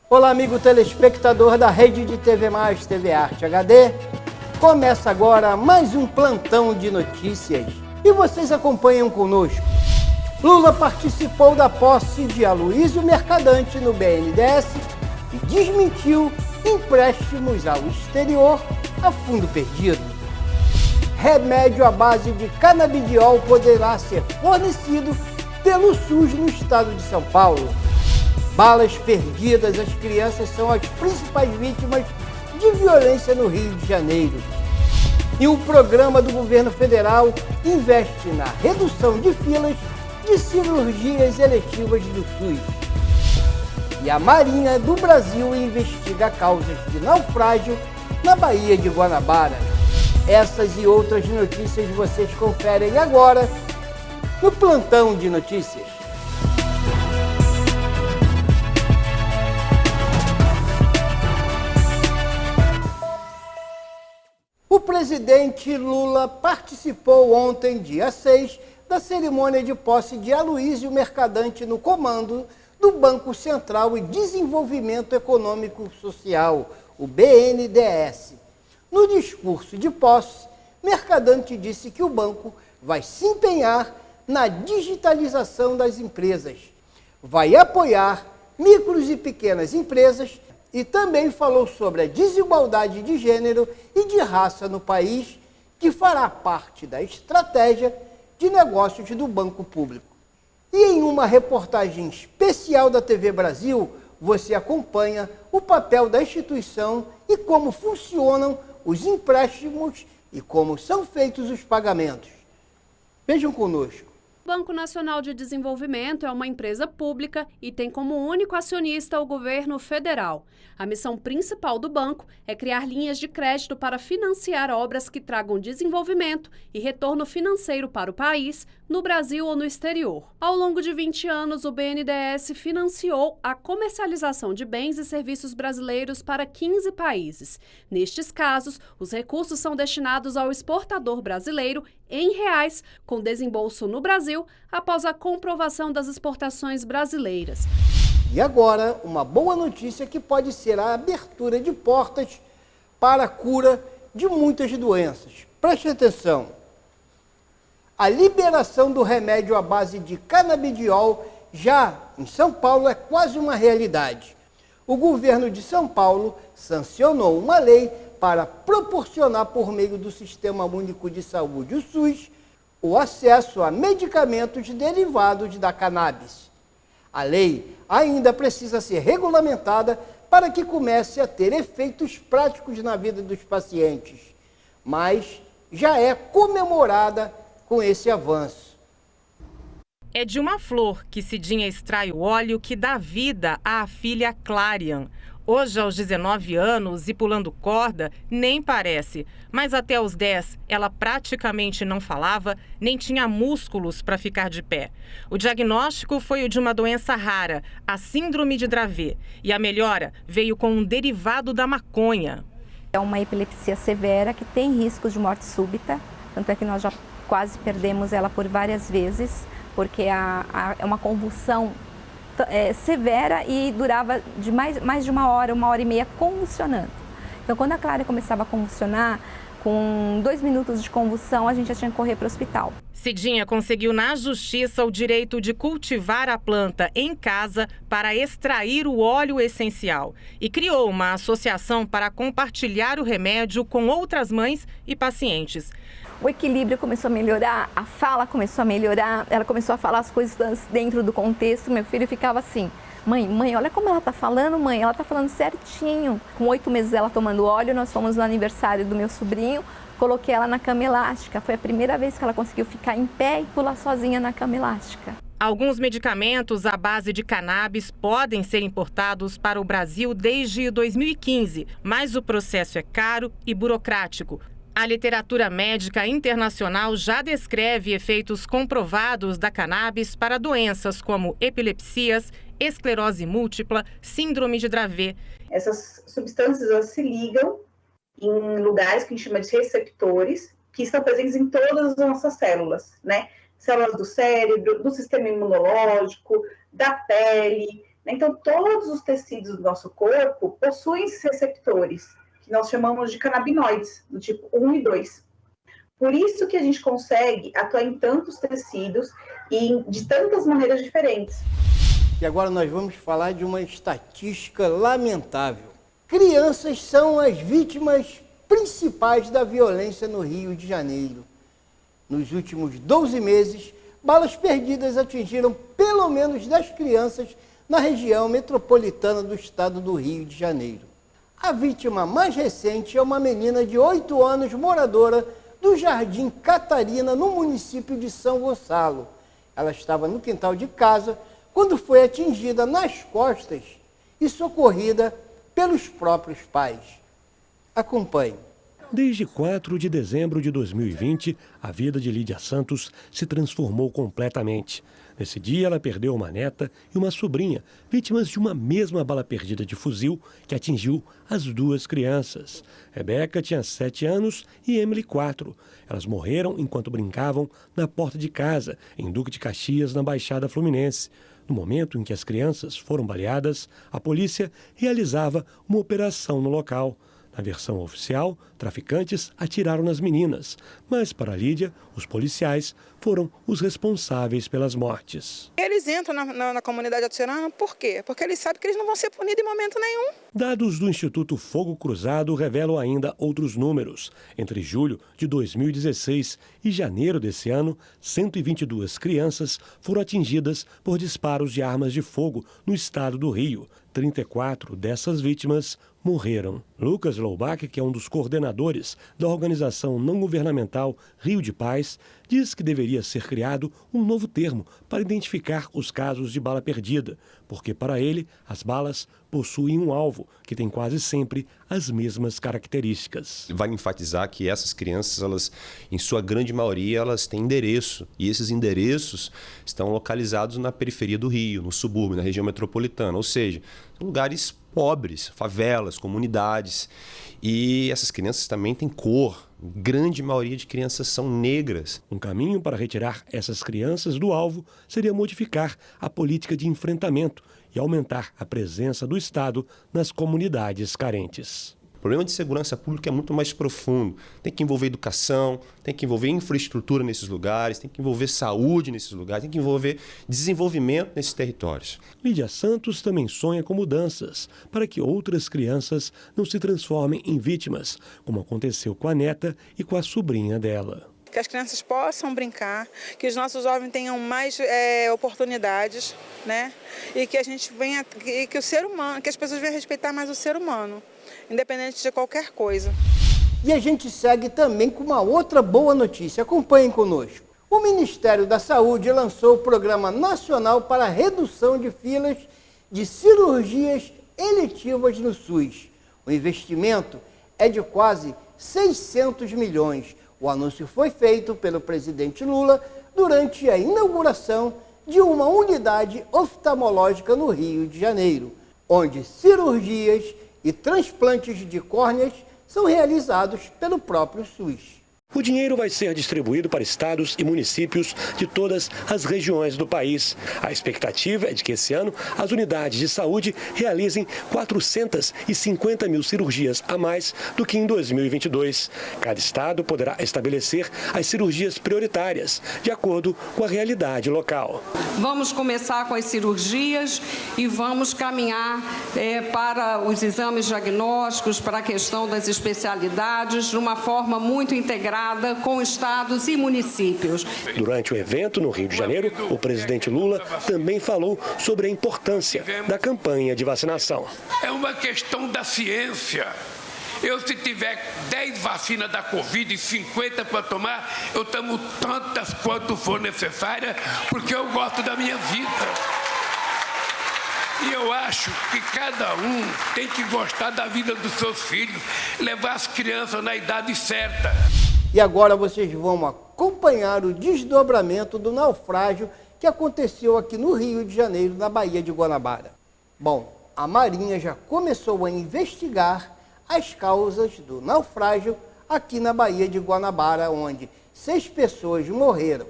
Olá, amigo telespectador da Rede de TV Mais, TV Arte HD. Começa agora mais um plantão de notícias e vocês acompanham conosco. Lula participou da posse de Aloysio Mercadante no BNDES e desmentiu empréstimos ao exterior a fundo perdido. Remédio à base de canabidiol poderá ser fornecido pelo SUS no estado de São Paulo. Balas perdidas, as crianças são as principais vítimas de violência no Rio de Janeiro. E o programa do governo federal investe na redução de filas de cirurgias eletivas do SUS. E a Marinha do Brasil investiga causas de naufrágio na Baía de Guanabara. Essas e outras notícias vocês conferem agora no Plantão de Notícias. O presidente Lula participou ontem, dia 6, da cerimônia de posse de Aloysio Mercadante no comando do Banco Central e Desenvolvimento Econômico Social, o BNDES. No discurso de posse, Mercadante disse que o banco vai se empenhar na digitalização das empresas, vai apoiar micros e pequenas empresas e também falou sobre a desigualdade de gênero e de raça no país, que fará parte da estratégia de negócios do Banco Público. E em uma reportagem especial da TV Brasil, você acompanha o papel da instituição e como funcionam os empréstimos e como são feitos os pagamentos. Vejam conosco. O Banco Nacional de Desenvolvimento é uma empresa pública e tem como único acionista o governo federal. A missão principal do banco é criar linhas de crédito para financiar obras que tragam desenvolvimento e retorno financeiro para o país, no Brasil ou no exterior. Ao longo de 20 anos, o BNDES financiou a comercialização de bens e serviços brasileiros para 15 países. Nestes casos, os recursos são destinados ao exportador brasileiro em reais, com desembolso no Brasil, após a comprovação das exportações brasileiras. E agora, uma boa notícia que pode ser a abertura de portas para a cura de muitas doenças. Preste atenção. A liberação do remédio à base de canabidiol já em São Paulo é quase uma realidade. O governo de São Paulo sancionou uma lei para proporcionar, por meio do Sistema Único de Saúde, o SUS, o acesso a medicamentos derivados da cannabis. A lei ainda precisa ser regulamentada para que comece a ter efeitos práticos na vida dos pacientes, mas já é comemorada com esse avanço. É de uma flor que Cidinha extrai o óleo que dá vida à filha Clarian. Hoje, aos 19 anos e pulando corda, nem parece. Mas até aos 10, ela praticamente não falava, nem tinha músculos para ficar de pé. O diagnóstico foi o de uma doença rara, a síndrome de Dravet. E a melhora veio com um derivado da maconha. É uma epilepsia severa que tem riscos de morte súbita. Tanto é que nós já quase perdemos ela por várias vezes, porque é uma convulsão severa e durava de mais de uma hora e meia convulsionando. Então, quando a Clara começava a convulsionar, com 2 minutos de convulsão, a gente já tinha que correr para o hospital. Cidinha conseguiu na justiça o direito de cultivar a planta em casa para extrair o óleo essencial e criou uma associação para compartilhar o remédio com outras mães e pacientes. O equilíbrio começou a melhorar, a fala começou a melhorar, ela começou a falar as coisas dentro do contexto. Meu filho ficava assim: mãe, olha como ela tá falando, mãe, ela tá falando certinho. Com 8 meses ela tomando óleo, nós fomos no aniversário do meu sobrinho, coloquei ela na cama elástica. Foi a primeira vez que ela conseguiu ficar em pé e pular sozinha na cama elástica. Alguns medicamentos à base de cannabis podem ser importados para o Brasil desde 2015, mas o processo é caro e burocrático. A literatura médica internacional já descreve efeitos comprovados da cannabis para doenças como epilepsias, esclerose múltipla, síndrome de Dravet. Essas substâncias elas se ligam em lugares que a gente chama de receptores, que estão presentes em todas as nossas células, né? Células do cérebro, do sistema imunológico, da pele, Então, todos os tecidos do nosso corpo possuem esses receptores, que nós chamamos de canabinoides, do tipo 1 e 2. Por isso que a gente consegue atuar em tantos tecidos e de tantas maneiras diferentes. E agora nós vamos falar de uma estatística lamentável. Crianças são as vítimas principais da violência no Rio de Janeiro. Nos últimos 12 meses, balas perdidas atingiram pelo menos 10 crianças na região metropolitana do estado do Rio de Janeiro. A vítima mais recente é uma menina de 8 anos, moradora do Jardim Catarina, no município de São Gonçalo. Ela estava no quintal de casa quando foi atingida nas costas e socorrida pelos próprios pais. Acompanhe. Desde 4 de dezembro de 2020, a vida de Lídia Santos se transformou completamente. Nesse dia, ela perdeu uma neta e uma sobrinha, vítimas de uma mesma bala perdida de fuzil que atingiu as duas crianças. Rebeca tinha 7 anos e Emily 4. Elas morreram enquanto brincavam na porta de casa, em Duque de Caxias, na Baixada Fluminense. No momento em que as crianças foram baleadas, a polícia realizava uma operação no local. Na versão oficial, traficantes atiraram nas meninas, mas para Lídia, os policiais foram os responsáveis pelas mortes. Eles entram na comunidade atirando, por quê? Porque eles sabem que eles não vão ser punidos em momento nenhum. Dados do Instituto Fogo Cruzado revelam ainda outros números. Entre julho de 2016 e janeiro desse ano, 122 crianças foram atingidas por disparos de armas de fogo no estado do Rio. 34 dessas vítimas morreram. Lucas Loubach, que é um dos coordenadores da organização não governamental Rio de Paz, diz que deveria ser criado um novo termo para identificar os casos de bala perdida, porque para ele as balas possuem um alvo que tem quase sempre as mesmas características. Vale enfatizar que essas crianças, elas, em sua grande maioria, elas têm endereço, e esses endereços estão localizados na periferia do Rio, no subúrbio, na região metropolitana, ou seja, lugares pobres, favelas, comunidades. E essas crianças também têm cor. Grande maioria de crianças são negras. Um caminho para retirar essas crianças do alvo seria modificar a política de enfrentamento e aumentar a presença do Estado nas comunidades carentes. O problema de segurança pública é muito mais profundo. Tem que envolver educação, tem que envolver infraestrutura nesses lugares, tem que envolver saúde nesses lugares, tem que envolver desenvolvimento nesses territórios. Lídia Santos também sonha com mudanças para que outras crianças não se transformem em vítimas, como aconteceu com a neta e com a sobrinha dela. Que as crianças possam brincar, que os nossos jovens tenham mais oportunidades, né? E que a gente venha, que o ser humano, que as pessoas venham respeitar mais o ser humano, independente de qualquer coisa. E a gente segue também com uma outra boa notícia. Acompanhem conosco. O Ministério da Saúde lançou o Programa Nacional para a Redução de Filas de Cirurgias Eletivas no SUS. O investimento é de quase 600 milhões. O anúncio foi feito pelo presidente Lula durante a inauguração de uma unidade oftalmológica no Rio de Janeiro, onde cirurgias e transplantes de córneas são realizados pelo próprio SUS. O dinheiro vai ser distribuído para estados e municípios de todas as regiões do país. A expectativa é de que esse ano as unidades de saúde realizem 450 mil cirurgias a mais do que em 2022. Cada estado poderá estabelecer as cirurgias prioritárias, de acordo com a realidade local. Vamos começar com as cirurgias e vamos caminhar para os exames diagnósticos, para a questão das especialidades, de uma forma muito integrada com estados e municípios. Durante o evento no Rio de Janeiro, o presidente Lula também falou sobre a importância da campanha de vacinação. É uma questão da ciência. Se tiver 10 vacinas da Covid e 50 para tomar, eu tomo tantas quanto for necessária, porque eu gosto da minha vida. E eu acho que cada um tem que gostar da vida dos seus filhos, levar as crianças na idade certa. E agora vocês vão acompanhar o desdobramento do naufrágio que aconteceu aqui no Rio de Janeiro, na Baía de Guanabara. Bom, a Marinha já começou a investigar as causas do naufrágio aqui na Baía de Guanabara, onde 6 pessoas morreram.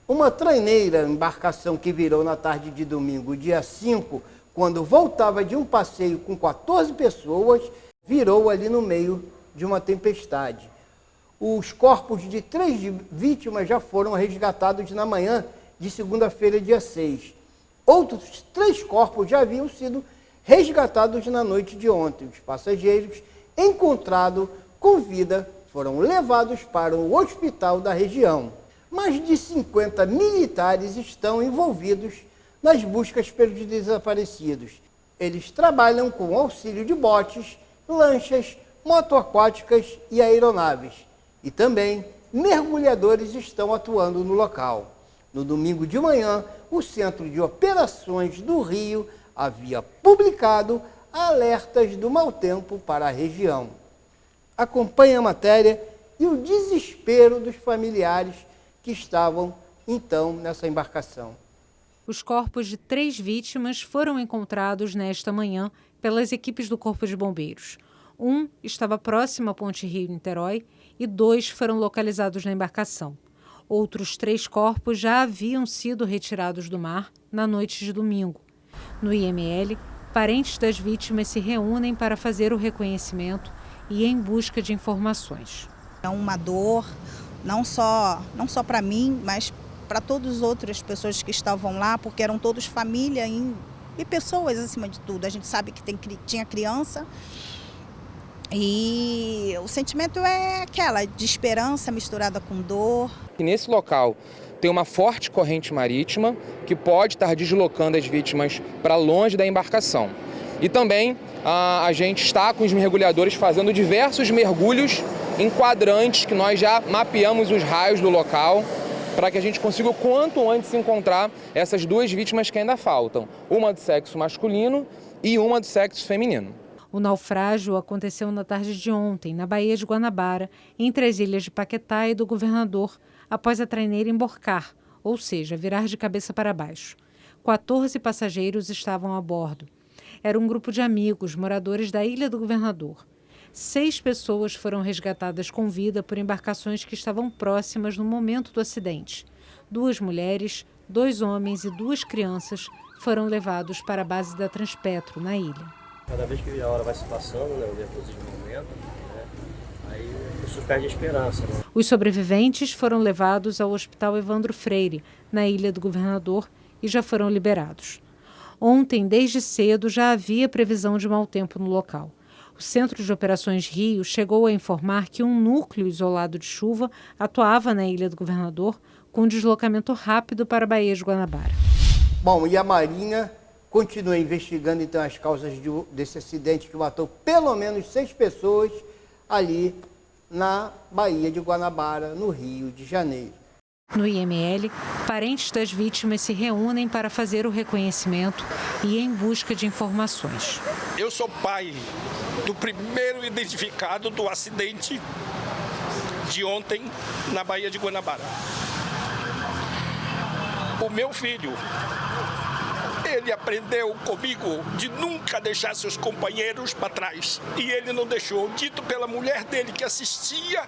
Uma traineira, embarcação que virou na tarde de domingo, dia 5, quando voltava de um passeio com 14 pessoas, virou ali no meio de uma tempestade. Os corpos de 3 vítimas já foram resgatados na manhã de segunda-feira, dia 6. Outros 3 corpos já haviam sido resgatados na noite de ontem. Os passageiros encontrados com vida foram levados para o hospital da região. Mais de 50 militares estão envolvidos nas buscas pelos desaparecidos. Eles trabalham com auxílio de botes, lanchas, motoaquáticas e aeronaves. E também mergulhadores estão atuando no local. No domingo de manhã, o Centro de Operações do Rio havia publicado alertas do mau tempo para a região. Acompanhe a matéria e o desespero dos familiares que estavam, então, nessa embarcação. Os corpos de 3 vítimas foram encontrados nesta manhã pelas equipes do Corpo de Bombeiros. Um estava próximo à Ponte Rio-Niterói e 2 foram localizados na embarcação. Outros 3 corpos já haviam sido retirados do mar na noite de domingo. No IML, parentes das vítimas se reúnem para fazer o reconhecimento e em busca de informações. É uma dor, não só para mim, mas para todas as outras pessoas que estavam lá, porque eram todos família e pessoas acima de tudo. A gente sabe que tinha criança e o sentimento é aquela de esperança misturada com dor. E nesse local tem uma forte corrente marítima que pode estar deslocando as vítimas para longe da embarcação. E também a gente está com os mergulhadores fazendo diversos mergulhos em quadrantes que nós já mapeamos os raios do local para que a gente consiga o quanto antes encontrar essas 2 vítimas que ainda faltam, uma do sexo masculino e uma do sexo feminino. O naufrágio aconteceu na tarde de ontem, na Baía de Guanabara, entre as ilhas de Paquetá e do Governador, após a traineira emborcar, ou seja, virar de cabeça para baixo. 14 passageiros estavam a bordo. Era um grupo de amigos, moradores da Ilha do Governador. 6 pessoas foram resgatadas com vida por embarcações que estavam próximas no momento do acidente. 2 mulheres, 2 homens e 2 crianças foram levados para a base da Transpetro, na ilha. Cada vez que a hora vai se passando, o nervosismo aumenta, aí a pessoa perde a esperança. Os sobreviventes foram levados ao Hospital Evandro Freire, na Ilha do Governador, e já foram liberados. Ontem, desde cedo, já havia previsão de mau tempo no local. O Centro de Operações Rio chegou a informar que um núcleo isolado de chuva atuava na Ilha do Governador com deslocamento rápido para a Baía de Guanabara. Bom, e a Marinha continua investigando então as causas desse acidente que matou pelo menos 6 pessoas ali na Baía de Guanabara, no Rio de Janeiro. No IML, parentes das vítimas se reúnem para fazer o reconhecimento e em busca de informações. Eu sou pai do primeiro identificado do acidente de ontem na Baía de Guanabara. O meu filho, ele aprendeu comigo de nunca deixar seus companheiros para trás. E ele não deixou, dito pela mulher dele que assistia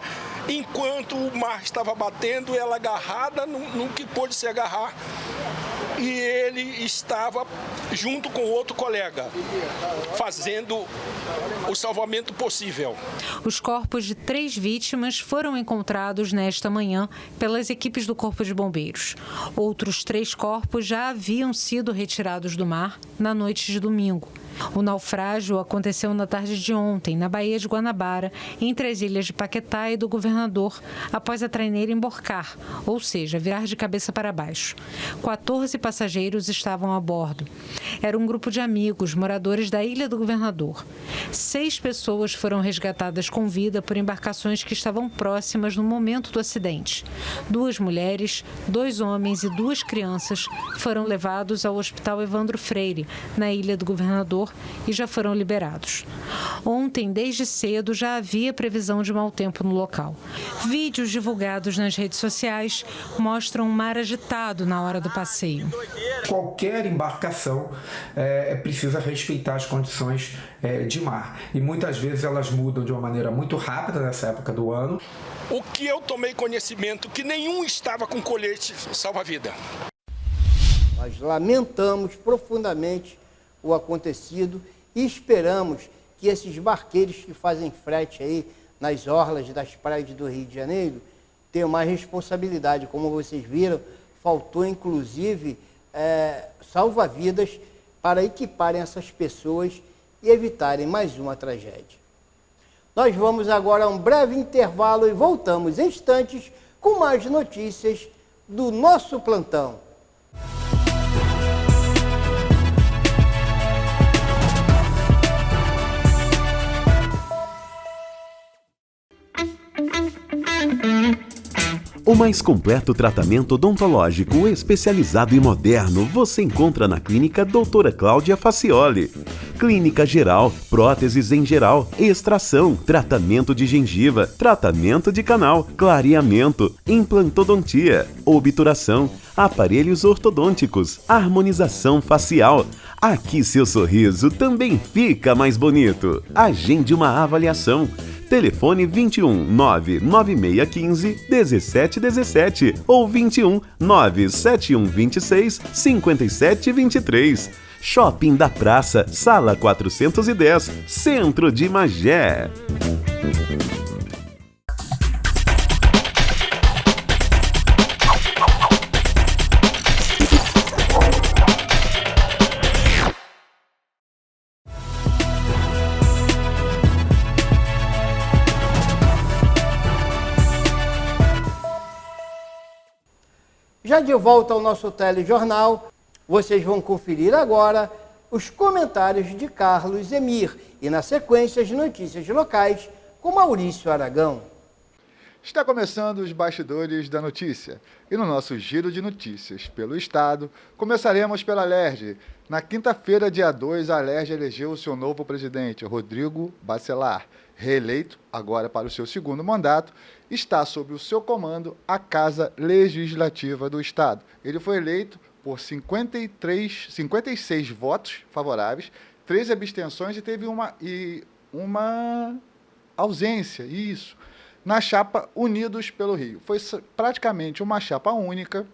enquanto o mar estava batendo, ela agarrada no que pôde se agarrar. E ele estava junto com outro colega, fazendo o salvamento possível. Os corpos de 3 vítimas foram encontrados nesta manhã pelas equipes do Corpo de Bombeiros. Outros 3 corpos já haviam sido retirados do mar na noite de domingo. O naufrágio aconteceu na tarde de ontem, na Baía de Guanabara, entre as ilhas de Paquetá e do Governador, após a traineira emborcar, ou seja, virar de cabeça para baixo. 14 passageiros estavam a bordo. Era um grupo de amigos, moradores da Ilha do Governador. 6 pessoas foram resgatadas com vida por embarcações que estavam próximas no momento do acidente. 2 mulheres, 2 homens e 2 crianças foram levados ao Hospital Evandro Freire, na Ilha do Governador, e já foram liberados. Ontem, desde cedo, já havia previsão de mau tempo no local. Vídeos divulgados nas redes sociais mostram um mar agitado na hora do passeio. Qualquer embarcação precisa respeitar as condições de mar. E muitas vezes elas mudam de uma maneira muito rápida nessa época do ano. O que eu tomei conhecimento que nenhum estava com colete salva-vida. Nós lamentamos profundamente o acontecido e esperamos que esses barqueiros que fazem frete aí nas orlas das praias do Rio de Janeiro tenham mais responsabilidade. Como vocês viram, faltou inclusive salva-vidas para equiparem essas pessoas e evitarem mais uma tragédia. Nós vamos agora a um breve intervalo e voltamos em instantes com mais notícias do nosso plantão. O mais completo tratamento odontológico especializado e moderno você encontra na Clínica Doutora Cláudia Facioli. Clínica geral, próteses em geral, extração, tratamento de gengiva, tratamento de canal, clareamento, implantodontia, obturação, aparelhos ortodônticos, harmonização facial. Aqui seu sorriso também fica mais bonito. Agende uma avaliação. Telefone 21 99615 1717 ou 21 97126 5723. Shopping da Praça, Sala 410, Centro de Magé. Já de volta ao nosso telejornal, vocês vão conferir agora os comentários de Carlos Emir e, na sequência, as notícias locais com Maurício Aragão. Está começando os bastidores da notícia. E no nosso giro de notícias pelo Estado, começaremos pela Alerj. Na quinta-feira, dia 2, a Alerj elegeu o seu novo presidente, Rodrigo Bacelar. Reeleito, agora para o seu segundo mandato, está sob o seu comando a Casa Legislativa do Estado. Ele foi eleito por 56 votos favoráveis, 13 abstenções e teve uma ausência, isso, na chapa Unidos pelo Rio. Foi praticamente uma chapa única,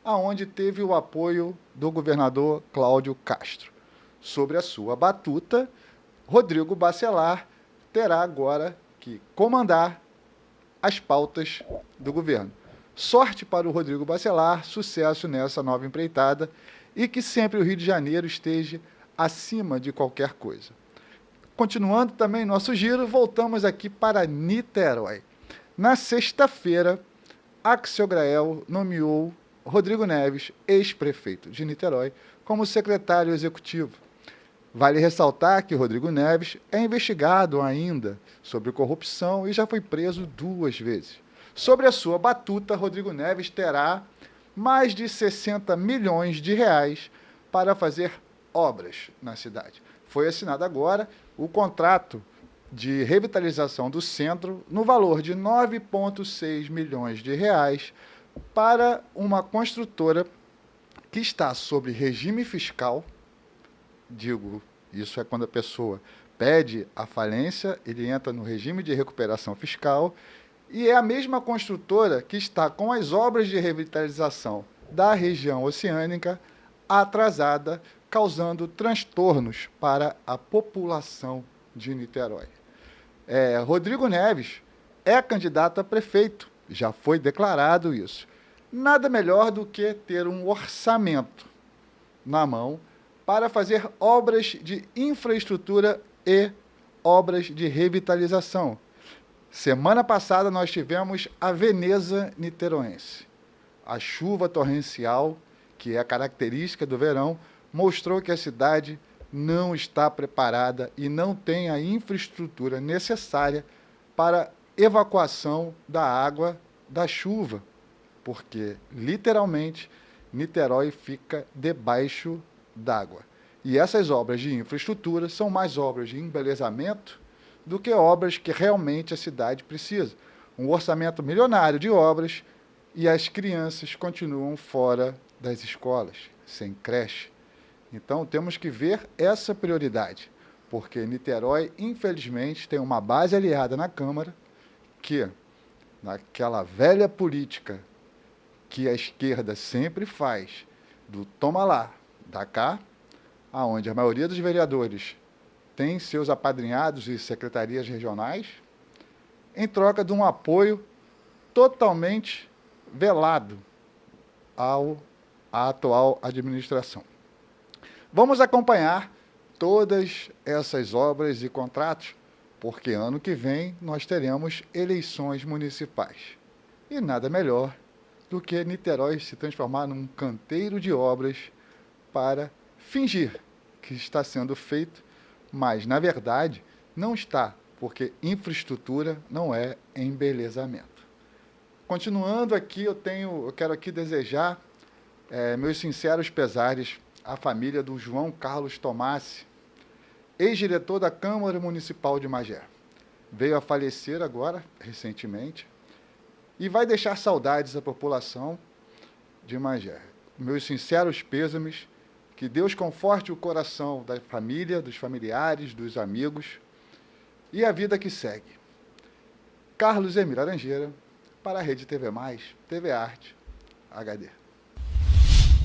aonde teve o apoio do governador Cláudio Castro. Sobre a sua batuta, Rodrigo Bacelar terá agora que comandar as pautas do governo. Sorte para o Rodrigo Bacelar, sucesso nessa nova empreitada e que sempre o Rio de Janeiro esteja acima de qualquer coisa. Continuando também nosso giro, voltamos aqui para Niterói. Na sexta-feira, Axel Grael nomeou Rodrigo Neves, ex-prefeito de Niterói, como secretário executivo. Vale ressaltar que Rodrigo Neves é investigado ainda sobre corrupção e já foi preso 2 vezes. Sobre a sua batuta, Rodrigo Neves terá mais de 60 milhões de reais para fazer obras na cidade. Foi assinado agora o contrato de revitalização do centro no valor de 9,6 milhões de reais para uma construtora que está sob regime fiscal. Digo, isso é quando a pessoa pede a falência, ele entra no regime de recuperação fiscal, e é a mesma construtora que está com as obras de revitalização da região oceânica atrasada, causando transtornos para a população de Niterói. Rodrigo Neves é candidato a prefeito, já foi declarado isso. Nada melhor do que ter um orçamento na mão para fazer obras de infraestrutura e obras de revitalização. Semana passada nós tivemos a Veneza niteroense. A chuva torrencial, que é a característica do verão, mostrou que a cidade não está preparada e não tem a infraestrutura necessária para evacuação da água da chuva, porque, literalmente, Niterói fica debaixo d'água. E essas obras de infraestrutura são mais obras de embelezamento do que obras que realmente a cidade precisa. Um orçamento milionário de obras e as crianças continuam fora das escolas, sem creche. Então, temos que ver essa prioridade, porque Niterói, infelizmente, tem uma base aliada na Câmara que, naquela velha política que a esquerda sempre faz, do toma lá, dá cá, onde a maioria dos vereadores tem seus apadrinhados e secretarias regionais, em troca de um apoio totalmente velado à atual administração. Vamos acompanhar todas essas obras e contratos, porque ano que vem nós teremos eleições municipais. E nada melhor do que Niterói se transformar num canteiro de obras para fingir que está sendo feito, mas, na verdade, não está, porque infraestrutura não é embelezamento. Continuando aqui, eu quero aqui desejar meus sinceros pesares à família do João Carlos Tomassi, ex-diretor da Câmara Municipal de Magé. Veio a falecer agora, recentemente, e vai deixar saudades à população de Magé. Meus sinceros pêsames, que Deus conforte o coração da família, dos familiares, dos amigos e a vida que segue. Carlos Emir Laranjeira, para a Rede TV+, TV Arte, HD.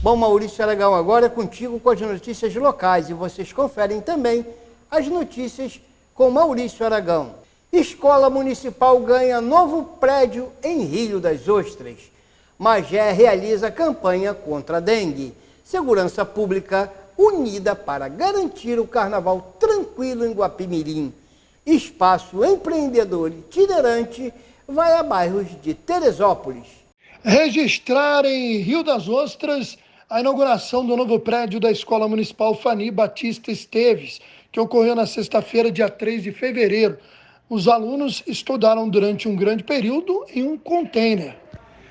Bom, Maurício Aragão, agora é contigo com as notícias locais e vocês conferem também as notícias com Maurício Aragão. Escola Municipal ganha novo prédio em Rio das Ostras. Magé realiza campanha contra a dengue. Segurança Pública unida para garantir o carnaval tranquilo em Guapimirim. Espaço empreendedor itinerante vai a bairros de Teresópolis. Registrar em Rio das Ostras a inauguração do novo prédio da Escola Municipal Fani Batista Esteves, que ocorreu na sexta-feira, dia 3 de fevereiro. Os alunos estudaram durante um grande período em um container.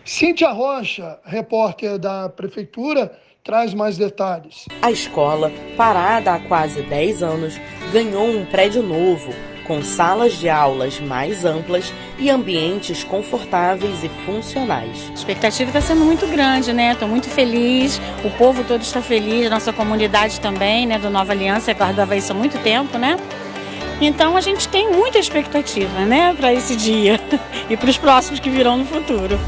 Cíntia Rocha, repórter da Prefeitura, traz mais detalhes. A escola, parada há quase 10 anos, ganhou um prédio novo, com salas de aulas mais amplas e ambientes confortáveis e funcionais. A expectativa está sendo muito grande, né? Estou muito feliz, o povo todo está feliz, a nossa comunidade também, né? Do Nova Aliança, guardava isso há muito tempo, né? Então a gente tem muita expectativa, né? Para esse dia e para os próximos que virão no futuro.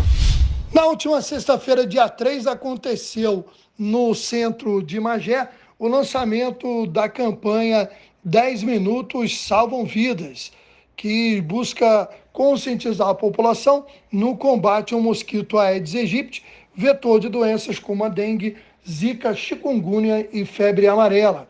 Na última sexta-feira, dia 3, aconteceu no centro de Magé o lançamento da campanha 10 Minutos Salvam Vidas, que busca conscientizar a população no combate ao mosquito Aedes aegypti, vetor de doenças como a dengue, zika, chikungunya e febre amarela.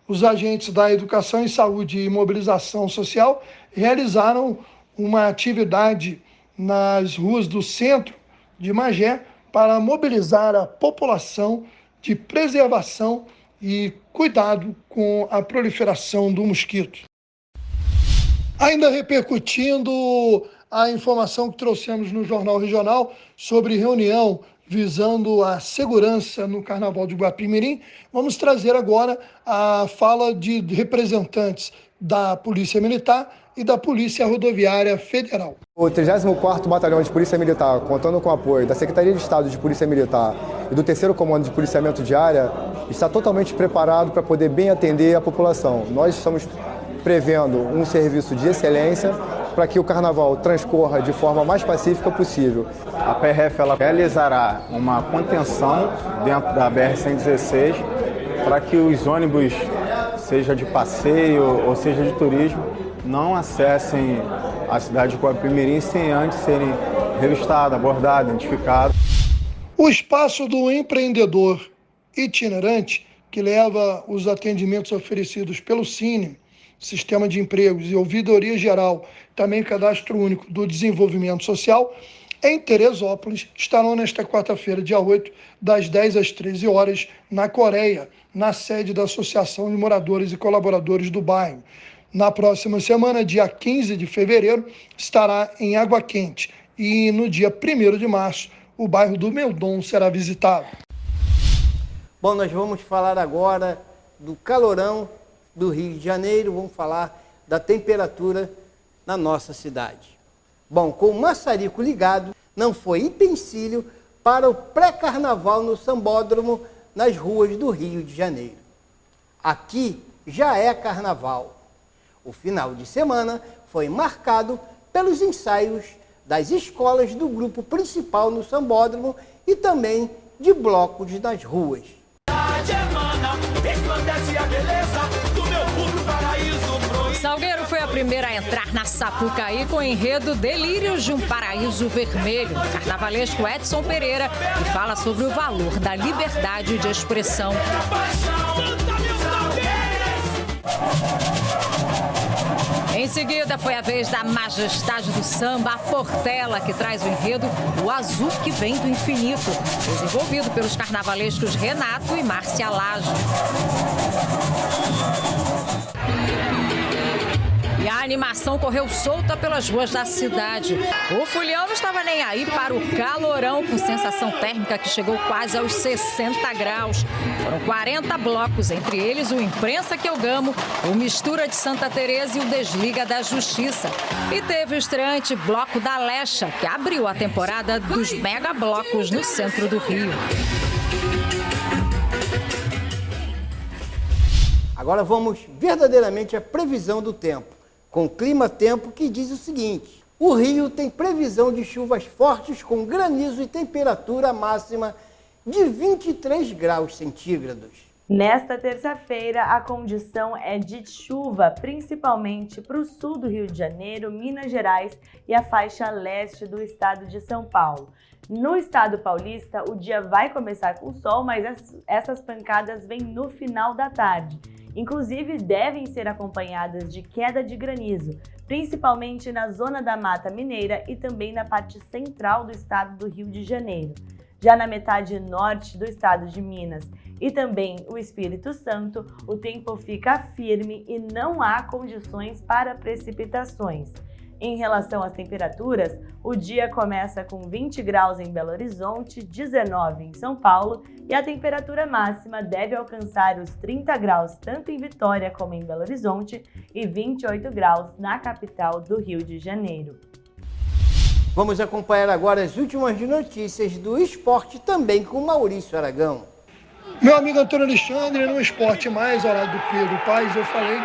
Os agentes da Educação em Saúde e Mobilização Social realizaram uma atividade nas ruas do centro de Magé para mobilizar a população de preservação e cuidado com a proliferação do mosquito. Ainda repercutindo a informação que trouxemos no Jornal Regional sobre reunião visando a segurança no Carnaval de Guapimirim, vamos trazer agora a fala de representantes da Polícia Militar e da Polícia Rodoviária Federal. O 34º Batalhão de Polícia Militar, contando com o apoio da Secretaria de Estado de Polícia Militar e do 3º Comando de Policiamento de Área, está totalmente preparado para poder bem atender a população. Nós estamos prevendo um serviço de excelência para que o Carnaval transcorra de forma mais pacífica possível. A PRF ela realizará uma contenção dentro da BR-116 para que os ônibus, seja de passeio ou seja de turismo, não acessem a cidade de Guapimirim sem antes serem revistados, abordados, identificados. O espaço do empreendedor itinerante, que leva os atendimentos oferecidos pelo Cine, Sistema de Empregos e Ouvidoria Geral, também Cadastro Único do Desenvolvimento Social, em Teresópolis, estarão nesta quarta-feira, dia 8, das 10 às 13 horas, na Coreia, na sede da Associação de Moradores e Colaboradores do bairro. Na próxima semana, dia 15 de fevereiro, estará em Água Quente e no dia 1º de março, o bairro do Meudon será visitado. Bom, nós vamos falar agora do calorão do Rio de Janeiro, vamos falar da temperatura na nossa cidade. Bom, com o maçarico ligado, não foi empecilho para o pré-carnaval no Sambódromo, nas ruas do Rio de Janeiro. Aqui já é carnaval. O final de semana foi marcado pelos ensaios das escolas do grupo principal no Sambódromo e também de blocos nas ruas. resplandece a beleza do meu puro paraíso. Salgueiro foi a primeira a entrar na Sapucaí com o enredo Delírios de um Paraíso Vermelho. O carnavalesco Edson Pereira, que fala sobre o valor da liberdade de expressão. Em seguida, foi a vez da majestade do samba, a Portela, que traz o enredo O Azul que Vem do Infinito, desenvolvido pelos carnavalescos Renato e Márcia Laje. E a animação correu solta pelas ruas da cidade. O Fulião não estava nem aí para o calorão, com sensação térmica que chegou quase aos 60 graus. Foram 40 blocos, entre eles o Imprensa que eu gamo, o Mistura de Santa Teresa e o Desliga da Justiça. E teve o estreante Bloco da Lecha, que abriu a temporada dos mega blocos no centro do Rio. Agora vamos verdadeiramente à previsão do tempo, com o Clima-Tempo, que diz o seguinte: o Rio tem previsão de chuvas fortes com granizo e temperatura máxima de 23 graus centígrados. Nesta terça-feira, a condição é de chuva, principalmente para o sul do Rio de Janeiro, Minas Gerais e a faixa leste do estado de São Paulo. No estado paulista, o dia vai começar com sol, mas essas pancadas vêm no final da tarde. Inclusive, devem ser acompanhadas de queda de granizo, principalmente na zona da Mata Mineira e também na parte central do estado do Rio de Janeiro. Já na metade norte do estado de Minas e também o Espírito Santo, o tempo fica firme e não há condições para precipitações. Em relação às temperaturas, o dia começa com 20 graus em Belo Horizonte, 19 em São Paulo e a temperatura máxima deve alcançar os 30 graus tanto em Vitória como em Belo Horizonte e 28 graus na capital do Rio de Janeiro. Vamos acompanhar agora as últimas notícias do esporte também com Maurício Aragão. Meu amigo Antônio Alexandre, no Esporte Mais, ao lado do Pedro Paes, eu falei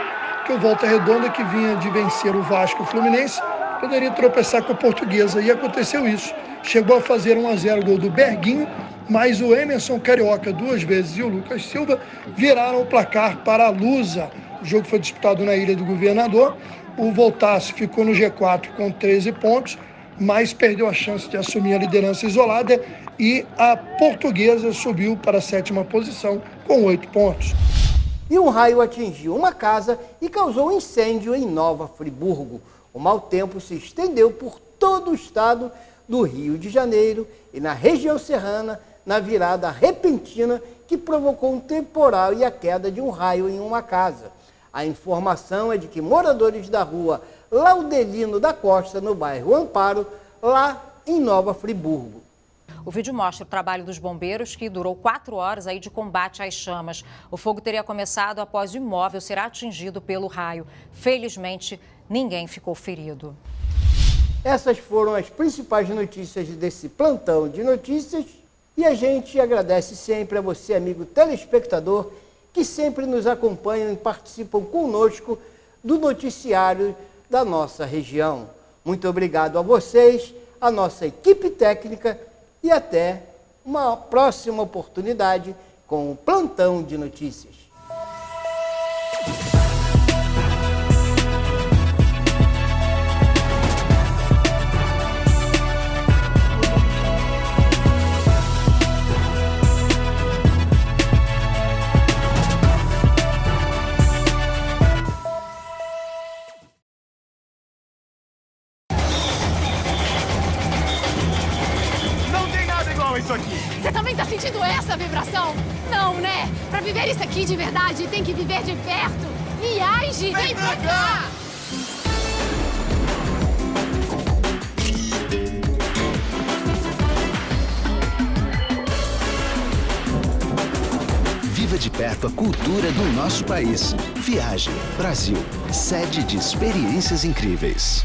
que o Volta Redonda, que vinha de vencer o Vasco e o Fluminense, poderia tropeçar com a Portuguesa, e aconteceu isso. Chegou a fazer 1-0 gol do Berguinho, mas o Emerson Carioca 2 vezes e o Lucas Silva viraram o placar para a Lusa. O jogo foi disputado na Ilha do Governador. O Voltaço ficou no G4 com 13 pontos, mas perdeu a chance de assumir a liderança isolada, e a Portuguesa subiu para a 7ª posição com 8 pontos. E um raio atingiu uma casa e causou incêndio em Nova Friburgo. O mau tempo se estendeu por todo o estado do Rio de Janeiro e na região serrana, na virada repentina que provocou um temporal e a queda de um raio em uma casa. A informação é de que moradores da rua Laudelino da Costa, no bairro Amparo, lá em Nova Friburgo. O vídeo mostra o trabalho dos bombeiros, que durou 4 horas aí de combate às chamas. O fogo teria começado após o imóvel ser atingido pelo raio. Felizmente, ninguém ficou ferido. Essas foram as principais notícias desse plantão de notícias. E a gente agradece sempre a você, amigo telespectador, que sempre nos acompanham e participam conosco do noticiário da nossa região. Muito obrigado a vocês, a nossa equipe técnica, e até uma próxima oportunidade com o Plantão de Notícias. Você também tá sentindo essa vibração? Não, né? Pra viver isso aqui de verdade, tem que viver de perto. Viaje! Vem pra cá! Viva de perto a cultura do nosso país. Viaje Brasil, sede de experiências incríveis.